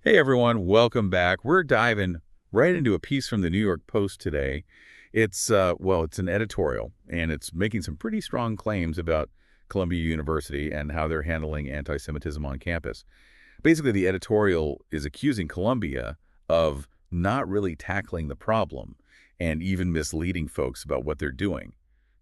Hey everyone, welcome back. We're diving right into a piece from the New York Post today. It's an editorial, and it's making some pretty strong claims about Columbia University and how they're handling anti-Semitism on campus. Basically, the editorial is accusing Columbia of not really tackling the problem and even misleading folks about what they're doing,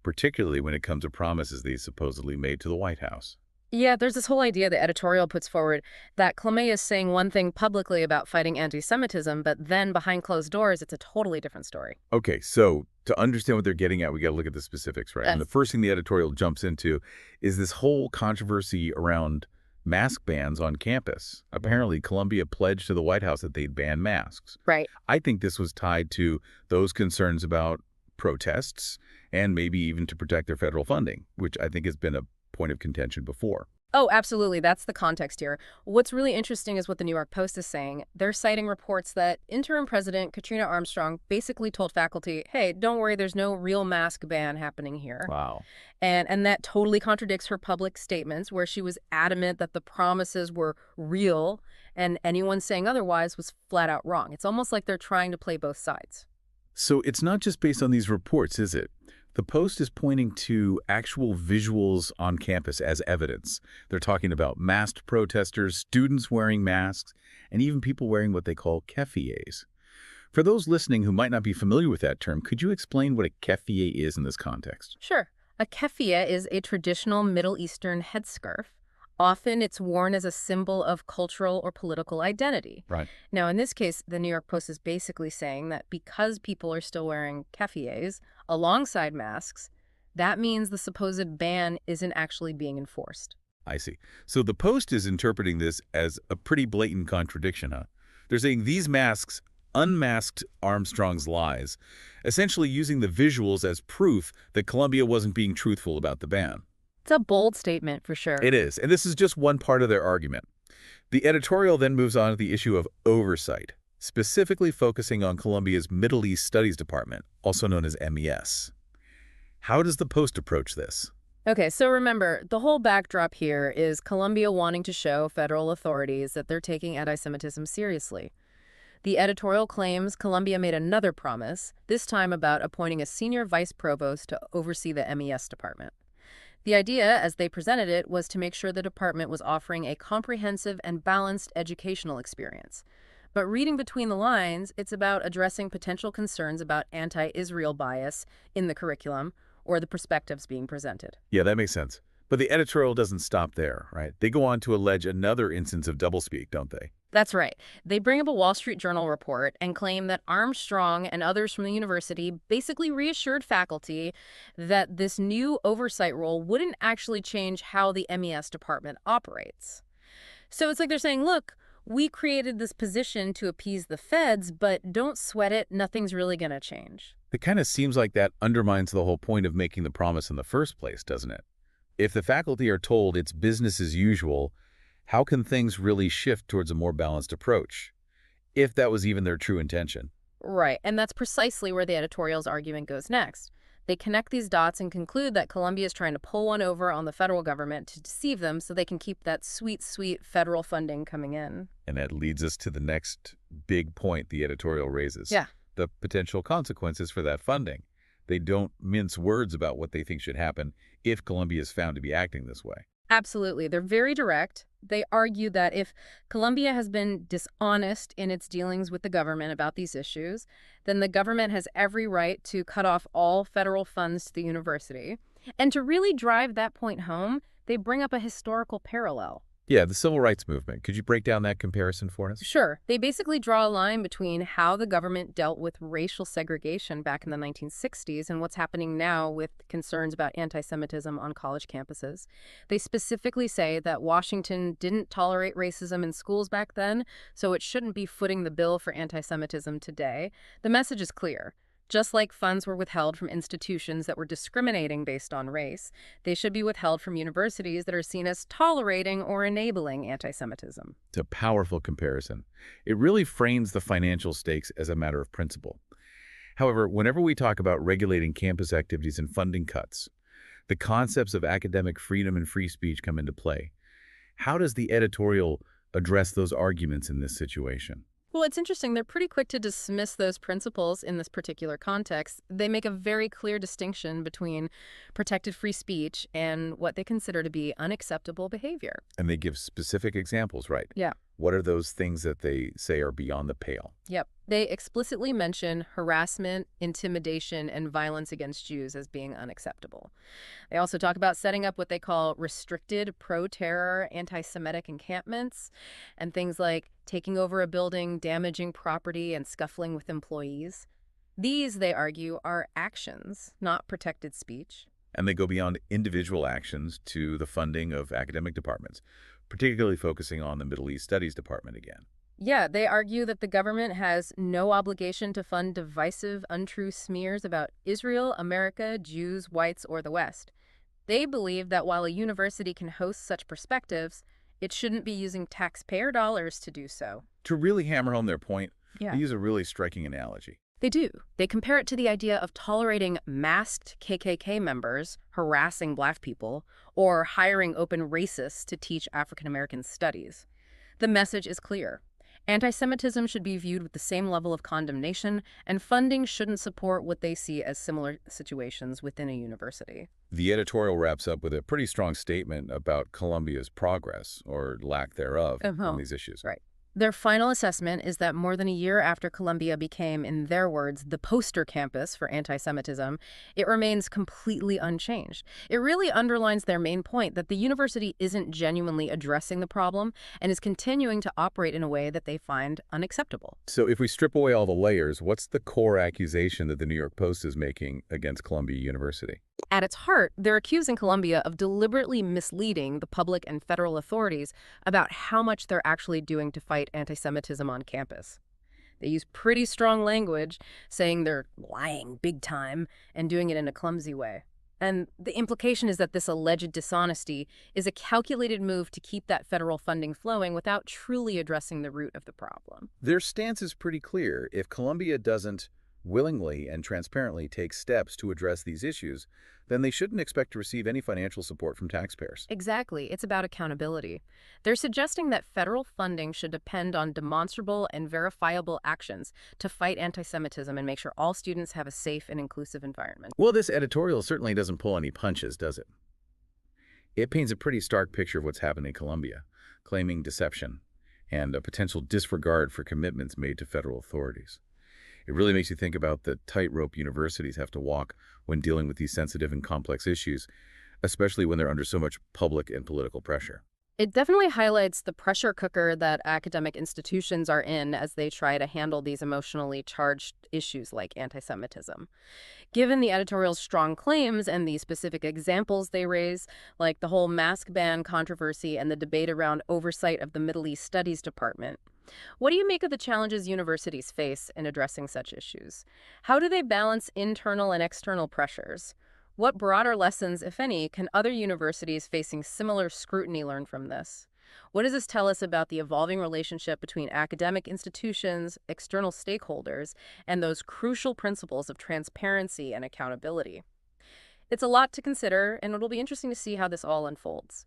particularly when it comes to promises they supposedly made to the White House. Yeah, there's this whole idea the editorial puts forward that Clemay is saying one thing publicly about fighting anti-Semitism, but then behind closed doors, it's a totally different story. Okay, so to understand what they're getting at, we got to look at the specifics, right? And the Yes. first thing the editorial jumps into is this whole controversy around mask bans on campus. Apparently, Columbia pledged to the White House that they'd ban masks. Right. I think this was tied to those concerns about protests and maybe even to protect their federal funding, which I think has been a point of contention before. Oh, absolutely. That's the context here. What's really interesting is what the New York Post is saying. They're citing reports that interim president Katrina Armstrong basically told faculty, hey, don't worry, there's no real mask ban happening here. Wow. And that totally contradicts her public statements where she was adamant that the promises were real and anyone saying otherwise was flat out wrong. It's almost like they're trying to play both sides. So it's not just based on these reports, is it? The Post is pointing to actual visuals on campus as evidence. They're talking about masked protesters, students wearing masks, and even people wearing what they call keffiyehs. For those listening who might not be familiar with that term, could you explain what a keffiyeh is in this context? Sure. A keffiyeh is a traditional Middle Eastern headscarf. Often it's worn as a symbol of cultural or political identity. Right. Now, in this case, the New York Post is basically saying that because people are still wearing keffiyehs alongside masks, that means the supposed ban isn't actually being enforced. I see. So the Post is interpreting this as a pretty blatant contradiction, huh? They're saying these masks unmasked Armstrong's lies, essentially using the visuals as proof that Columbia wasn't being truthful about the ban. It's a bold statement for sure. It is, and this is just one part of their argument. The editorial then moves on to the issue of oversight, specifically focusing on Columbia's Middle East Studies Department, also known as MES. How does the Post approach this? Okay, so remember, the whole backdrop here is Columbia wanting to show federal authorities that they're taking anti-Semitism seriously. The editorial claims Columbia made another promise, this time about appointing a senior vice provost to oversee the MES department. The idea, as they presented it, was to make sure the department was offering a comprehensive and balanced educational experience. But reading between the lines, it's about addressing potential concerns about anti-Israel bias in the curriculum or the perspectives being presented. Yeah, that makes sense. But the editorial doesn't stop there, right? They go on to allege another instance of doublespeak, don't they? That's right. They bring up a Wall Street Journal report and claim that Armstrong and others from the university basically reassured faculty that this new oversight role wouldn't actually change how the MES department operates. So it's like they're saying, look, we created this position to appease the feds, but don't sweat it. Nothing's really going to change. It kind of seems like that undermines the whole point of making the promise in the first place, doesn't it? If the faculty are told it's business as usual, how can things really shift towards a more balanced approach, if that was even their true intention? Right, and that's precisely where the editorial's argument goes next. They connect these dots and conclude that Columbia is trying to pull one over on the federal government to deceive them so they can keep that sweet, sweet federal funding coming in. And that leads us to the next big point the editorial raises. Yeah. The potential consequences for that funding. They don't mince words about what they think should happen if Columbia is found to be acting this way. Absolutely. They're very direct. They argue that if Columbia has been dishonest in its dealings with the government about these issues, then the government has every right to cut off all federal funds to the university. And to really drive that point home, they bring up a historical parallel. Yeah, the civil rights movement. Could you break down that comparison for us? Sure. They basically draw a line between how the government dealt with racial segregation back in the 1960s and what's happening now with concerns about anti-Semitism on college campuses. They specifically say that Washington didn't tolerate racism in schools back then, so it shouldn't be footing the bill for anti-Semitism today. The message is clear. Just like funds were withheld from institutions that were discriminating based on race, they should be withheld from universities that are seen as tolerating or enabling anti-Semitism. It's a powerful comparison. It really frames the financial stakes as a matter of principle. However, whenever we talk about regulating campus activities and funding cuts, the concepts of academic freedom and free speech come into play. How does the editorial address those arguments in this situation? Well, it's interesting. They're pretty quick to dismiss those principles in this particular context. They make a very clear distinction between protected free speech and what they consider to be unacceptable behavior. And they give specific examples, right? Yeah. What are those things that they say are beyond the pale? Yep. They explicitly mention harassment, intimidation, and violence against Jews as being unacceptable. They also talk about setting up what they call restricted pro-terror anti-Semitic encampments and things like taking over a building, damaging property, and scuffling with employees. These, they argue, are actions, not protected speech. And they go beyond individual actions to the funding of academic departments, particularly focusing on the Middle East Studies Department again. Yeah, they argue that the government has no obligation to fund divisive, untrue smears about Israel, America, Jews, whites, or the West. They believe that while a university can host such perspectives, it shouldn't be using taxpayer dollars to do so. To really hammer home their point, Yeah. they use a really striking analogy. They do. They compare it to the idea of tolerating masked KKK members harassing black people or hiring open racists to teach African American studies. The message is clear. Antisemitism should be viewed with the same level of condemnation, and funding shouldn't support what they see as similar situations within a university. The editorial wraps up with a pretty strong statement about Columbia's progress, or lack thereof, on these issues. Right. Their final assessment is that more than a year after Columbia became, in their words, the poster campus for anti-Semitism, it remains completely unchanged. It really underlines their main point that the university isn't genuinely addressing the problem and is continuing to operate in a way that they find unacceptable. So if we strip away all the layers, what's the core accusation that the New York Post is making against Columbia University? At its heart, they're accusing Columbia of deliberately misleading the public and federal authorities about how much they're actually doing to fight anti-Semitism on campus. They use pretty strong language, saying they're lying big time and doing it in a clumsy way. And the implication is that this alleged dishonesty is a calculated move to keep that federal funding flowing without truly addressing the root of the problem. Their stance is pretty clear. If Columbia doesn't willingly and transparently take steps to address these issues, then they shouldn't expect to receive any financial support from taxpayers. Exactly. It's about accountability. They're suggesting that federal funding should depend on demonstrable and verifiable actions to fight anti-Semitism and make sure all students have a safe and inclusive environment. Well, this editorial certainly doesn't pull any punches, does it? It paints a pretty stark picture of what's happening in Columbia, claiming deception and a potential disregard for commitments made to federal authorities. It really makes you think about the tightrope universities have to walk when dealing with these sensitive and complex issues, especially when they're under so much public and political pressure. It definitely highlights the pressure cooker that academic institutions are in as they try to handle these emotionally charged issues like anti-Semitism. Given the editorial's strong claims and the specific examples they raise, like the whole mask ban controversy and the debate around oversight of the Middle East Studies Department, what do you make of the challenges universities face in addressing such issues? How do they balance internal and external pressures? What broader lessons, if any, can other universities facing similar scrutiny learn from this? What does this tell us about the evolving relationship between academic institutions, external stakeholders, and those crucial principles of transparency and accountability? It's a lot to consider, and it'll be interesting to see how this all unfolds.